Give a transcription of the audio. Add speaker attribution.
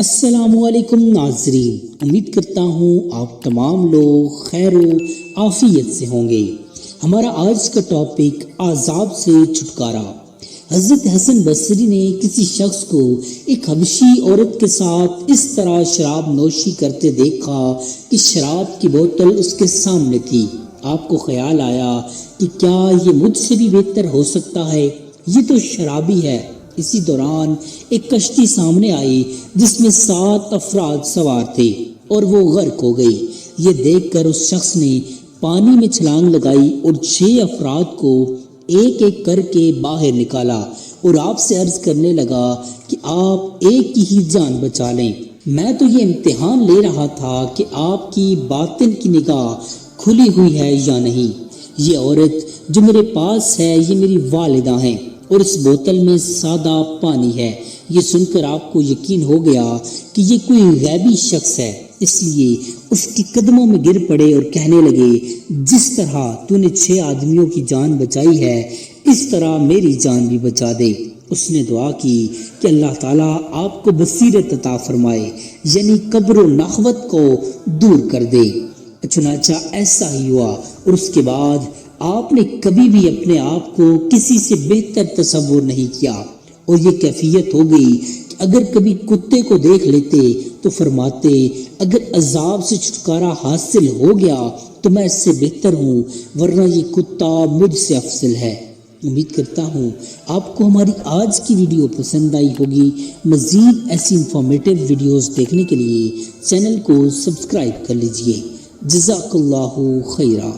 Speaker 1: السلام علیکم ناظرین، امید کرتا ہوں آپ تمام لوگ خیر و عافیت سے ہوں گے۔ ہمارا آج کا ٹاپک عذاب سے چھٹکارا۔ حضرت حسن بصری نے کسی شخص کو ایک حبشی عورت کے ساتھ اس طرح شراب نوشی کرتے دیکھا کہ شراب کی بوتل اس کے سامنے تھی۔ آپ کو خیال آیا کہ کیا یہ مجھ سے بھی بہتر ہو سکتا ہے، یہ تو شرابی ہے۔ اسی دوران ایک کشتی سامنے آئی جس میں 7 افراد سوار تھے اور وہ غرق ہو گئی۔ یہ دیکھ کر اس شخص نے پانی میں چھلانگ لگائی اور 6 افراد کو ایک ایک کر کے باہر نکالا اور آپ سے عرض کرنے لگا کہ آپ ایک کی ہی جان بچا لیں۔ میں تو یہ امتحان لے رہا تھا کہ آپ کی باطن کی نگاہ کھلی ہوئی ہے یا نہیں۔ یہ عورت جو میرے پاس ہے یہ میری والدہ ہیں اور اس بوتل میں سادہ پانی ہے۔ یہ سن کر آپ کو یقین ہو گیا کہ یہ کوئی غیبی شخص ہے، اس لیے اس کے قدموں میں گر پڑے اور کہنے لگے، جس طرح تو نے 6 آدمیوں کی جان بچائی ہے اس طرح میری جان بھی بچا دے۔ اس نے دعا کی کہ اللہ تعالیٰ آپ کو بصیرت عطا فرمائے، یعنی قبر و نخوت کو دور کر دے۔ چنانچہ ایسا ہی ہوا اور اس کے بعد آپ نے کبھی بھی اپنے آپ کو کسی سے بہتر تصور نہیں کیا، اور یہ کیفیت ہو گئی کہ اگر کبھی کتے کو دیکھ لیتے تو فرماتے، اگر عذاب سے چھٹکارا حاصل ہو گیا تو میں اس سے بہتر ہوں، ورنہ یہ کتا مجھ سے افضل ہے۔ امید کرتا ہوں آپ کو ہماری آج کی ویڈیو پسند آئی ہوگی۔ مزید ایسی انفارمیٹیو ویڈیوز دیکھنے کے لیے چینل کو سبسکرائب کر لیجئے۔ جزاک اللہ خیرہ۔